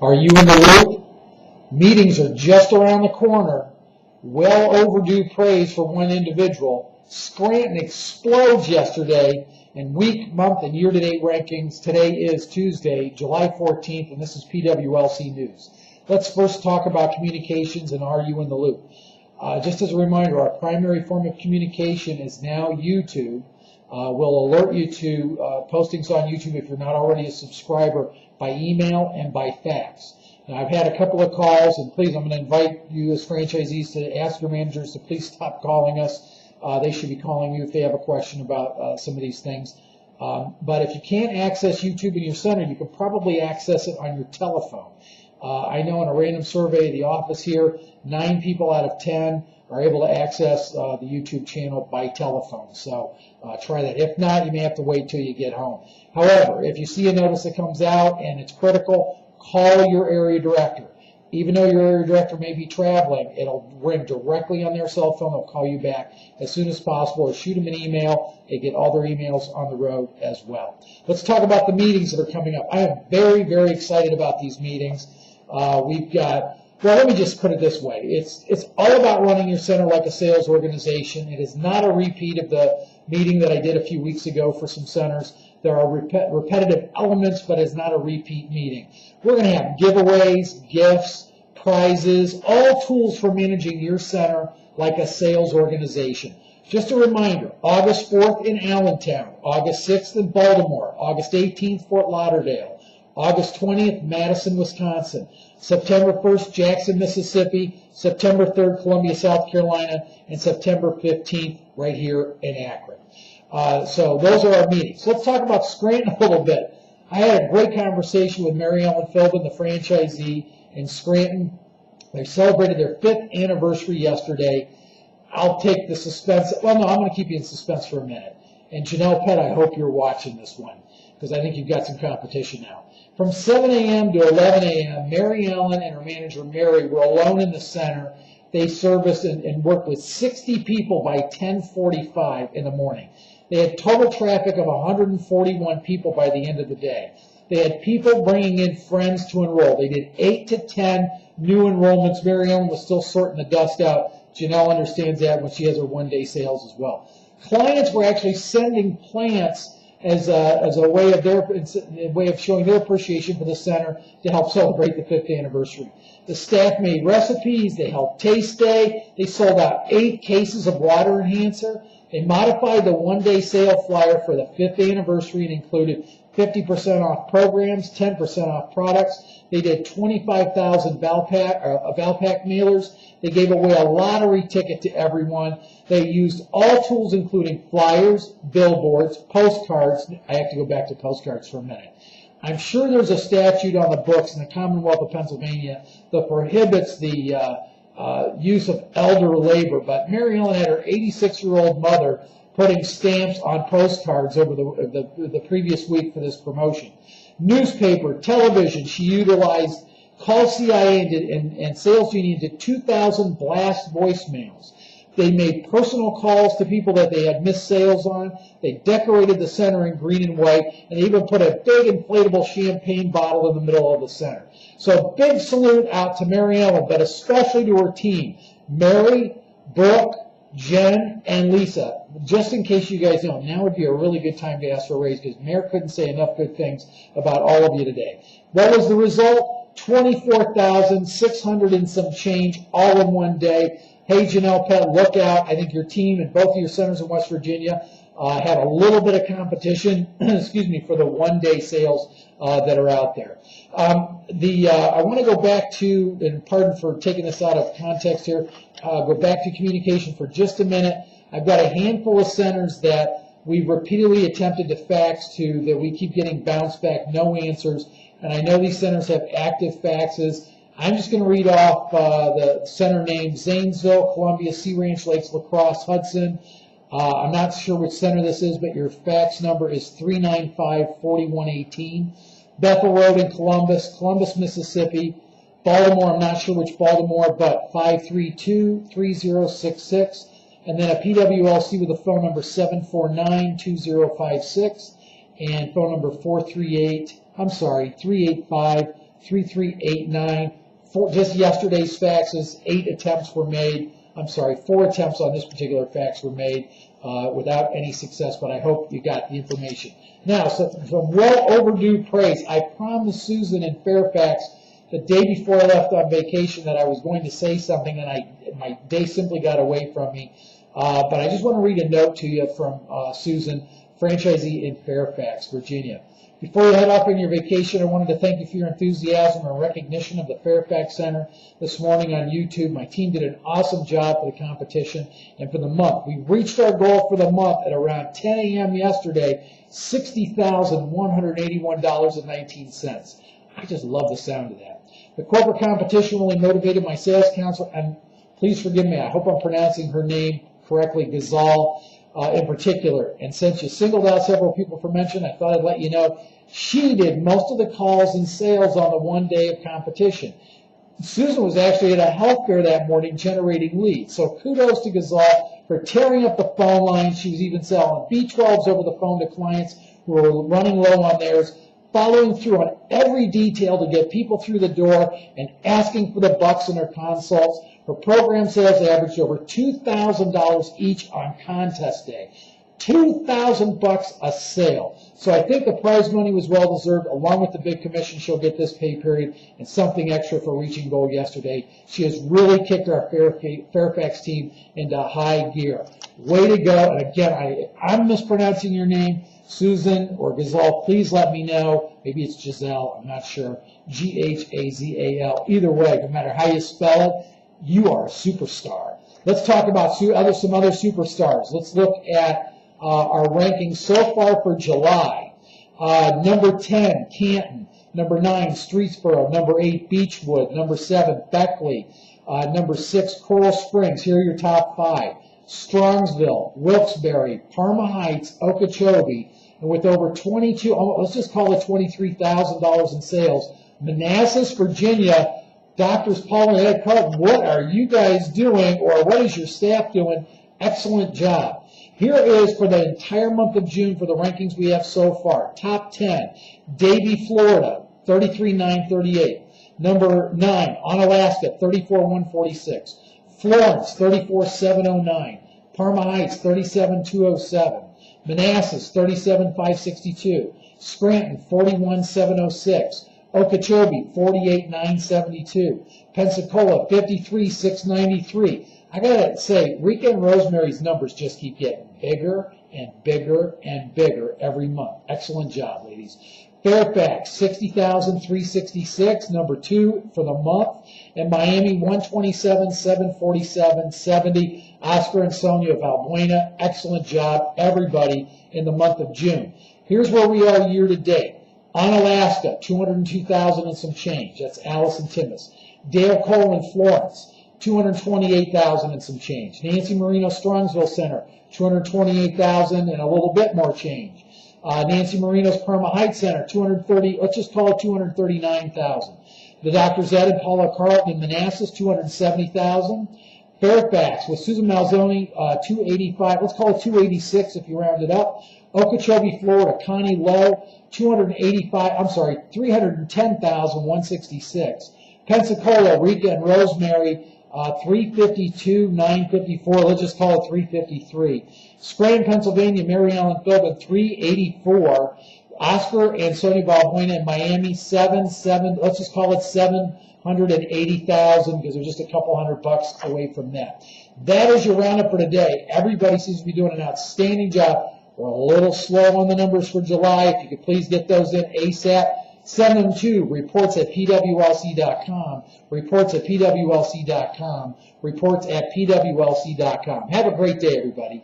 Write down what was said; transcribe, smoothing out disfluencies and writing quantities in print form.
Are you in the loop? Meetings are just around the corner. Well overdue praise for one individual. Scranton explodes yesterday in week, month, and year-to-date rankings. Today is Tuesday, July 14th, and this is Pwlc News. Let's first talk about communications and are you in the loop? Just as a reminder, our primary form of communication is now YouTube. We'll alert you to postings on YouTube if you're not already a subscriber by email and by fax. Now, I've had a couple of calls, and please, I'm going to invite you as franchisees to ask your managers to please stop calling us. They should be calling you if they have a question about some of these things. But if you can't access YouTube in your center, you can probably access it on your telephone. I know in a random survey of the office here, 9 people out of 10 are able to access the YouTube channel by telephone. So try that. If not, you may have to wait till you get home. However, if you see a notice that comes out and it's critical, call your area director. Even though your area director may be traveling, it'll ring directly on their cell phone. They'll call you back as soon as possible or shoot them an email. They get all their emails on the road as well. Let's talk about the meetings that are coming up. I am very, very excited about these meetings. We've got, well, let me just put it this way. It's all about running your center like a sales organization. It is not a repeat of the meeting that I did a few weeks ago for some centers. There are repetitive elements, but it's not a repeat meeting. We're going to have giveaways, gifts, prizes, all tools for managing your center like a sales organization. Just a reminder, August 4th in Allentown, August 6th in Baltimore, August 18th, Fort Lauderdale, August 20th, Madison, Wisconsin, September 1st, Jackson, Mississippi, September 3rd, Columbia, South Carolina, and September 15th right here in Akron. So those are our meetings. Let's talk about Scranton a little bit. I had a great conversation with Mary Ellen Philbin, the franchisee in Scranton. They celebrated their 5th anniversary yesterday. I'll take the suspense. Well, no, I'm going to keep you in suspense for a minute. And Janelle Pett, I hope you're watching this one because I think you've got some competition now. From 7 a.m. to 11 a.m., Mary Ellen and her manager, Mary, were alone in the center. They serviced and worked with 60 people by 10:45 in the morning. They had total traffic of 141 people by the end of the day. They had people bringing in friends to enroll. They did 8 to 10 new enrollments. Mary Ellen was still sorting the dust out. Janelle understands that when she has her one-day sales as well. Clients were actually sending plants as a way of showing their appreciation for the center to help celebrate the 5th anniversary. The staff made recipes. They held taste day. They sold out 8 cases of water enhancer. They modified the one-day sale flyer for the 5th anniversary and included 50% off programs, 10% off products. They did 25,000 Valpak mailers. They gave away a lottery ticket to everyone. They used all tools including flyers, billboards, postcards. I have to go back to postcards for a minute. I'm sure there's a statute on the books in the Commonwealth of Pennsylvania that prohibits the use of elder labor, but Mary Ellen had her 86-year-old mother putting stamps on postcards over the previous week for this promotion. Newspaper, television, she utilized Call CIA and Sales Union did 2,000 blast voicemails. They made personal calls to people that they had missed sales on. They decorated the center in green and white, and they even put a big inflatable champagne bottle in the middle of the center. So big salute out to Mary Ellen, but especially to her team, Mary, Brooke, Jen, and Lisa. Just in case you guys know, now would be a really good time to ask for a raise because Mayor couldn't say enough good things about all of you today. What was the result? 24,600 and some change all in one day. Hey, Janelle Pett, look out. I think your team and both of your centers in West Virginia had a little bit of competition, excuse me, for the one-day sales that are out there. I want to go back to, and pardon for taking this out of context here, go back to communication for just a minute. I've got a handful of centers that we've repeatedly attempted to fax to that we keep getting bounced back, no answers, and I know these centers have active faxes. I'm just going to read off the center names: Zanesville, Columbia, Sea Ranch Lakes, La Crosse, Hudson. I'm not sure which center this is, but your fax number is 395-4118. Bethel Road in Columbus, Mississippi. Baltimore, I'm not sure which Baltimore, but 532-3066. And then a PWLC with a phone number 749-2056 and phone number 385 3389. Just yesterday's faxes, 4 attempts on this particular fax were made without any success, but I hope you got the information. Now, so from well overdue praise, I promised Susan in Fairfax the day before I left on vacation that I was going to say something, and my day simply got away from me. But I just want to read a note to you from Susan, franchisee in Fairfax, Virginia. Before you head off on your vacation, I wanted to thank you for your enthusiasm and recognition of the Fairfax Center this morning on YouTube. My team did an awesome job for the competition and for the month. We reached our goal for the month at around 10 a.m. yesterday, $60,181.19. I just love the sound of that. The corporate competition really motivated my sales counselor, and please forgive me, I hope I'm pronouncing her name correctly, Gazal, in particular. And since you singled out several people for mention, I thought I'd let you know she did most of the calls and sales on the one day of competition. Susan was actually at a health fair that morning generating leads. So kudos to Gazal for tearing up the phone lines. She was even selling B12s over the phone to clients who were running low on theirs, following through on every detail to get people through the door and asking for the bucks in her consults. Her program sales averaged over $2,000 each on contest day. $2,000 a sale. So I think the prize money was well deserved. Along with the big commission, she'll get this pay period and something extra for reaching goal yesterday. She has really kicked our Fairfax team into high gear. Way to go. And again, if I'm mispronouncing your name, Susan or Gazal, please let me know. Maybe it's Giselle, I'm not sure. G-H-A-Z-A-L. Either way, no matter how you spell it, you are a superstar. Let's talk about some other superstars. Let's look at our rankings so far for July. Number 10, Canton. Number 9, Streetsboro. Number 8, Beechwood. Number 7, Beckley. Number 6, Coral Springs. Here are your top 5. Strongsville, Wilkes-Barre, Parma Heights, Okeechobee, and with over let's just call it $23,000 in sales. Manassas, Virginia. Doctors Paul and Ed Carlton, what are you guys doing, or what is your staff doing? Excellent job. Here is for the entire month of June for the rankings we have so far. Top 10, Davie, Florida, 33,938. Number 9, Onalaska, 34,146. Florence, 34,709. Parma Heights, 37,207. Manassas, 37,562. Scranton, 41,706. Okeechobee, 48,972. Pensacola, 53,693. I gotta say, Rika and Rosemary's numbers just keep getting bigger and bigger and bigger every month. Excellent job, ladies. Fairfax, 60,366, number 2 for the month. And Miami, 127,747.70. Oscar and Sonia of Albuena, excellent job, everybody, in the month of June. Here's where we are year to date. Onalaska, 202,000 and some change. That's Alice and Timmis. Dale Cole in Florence, 228,000 and some change. Nancy Marino Strongsville Center, 228,000 and a little bit more change. Nancy Marino's Parma Heights Center, 230. Let's just call it 239,000. The Drs. Ed and Paula Carlton in Manassas, 270,000. Fairfax with Susan Malzoni, 285. Let's call it 286 if you round it up. Okeechobee, Florida, Connie Lowe, 310,166. Pensacola, Rika and Rosemary, 352,954. Let's just call it 353. Scranton, Pennsylvania, Mary Ellen Philbin, 384. Oscar and Sonia Balbuena in Miami, 7. Let's just call it 780,000 because they're just a couple $100 away from that. That is your roundup for today. Everybody seems to be doing an outstanding job. We're a little slow on the numbers for July. If you could please get those in ASAP. Send them to reports@pwlc.com, reports@pwlc.com, reports@pwlc.com. Have a great day, everybody.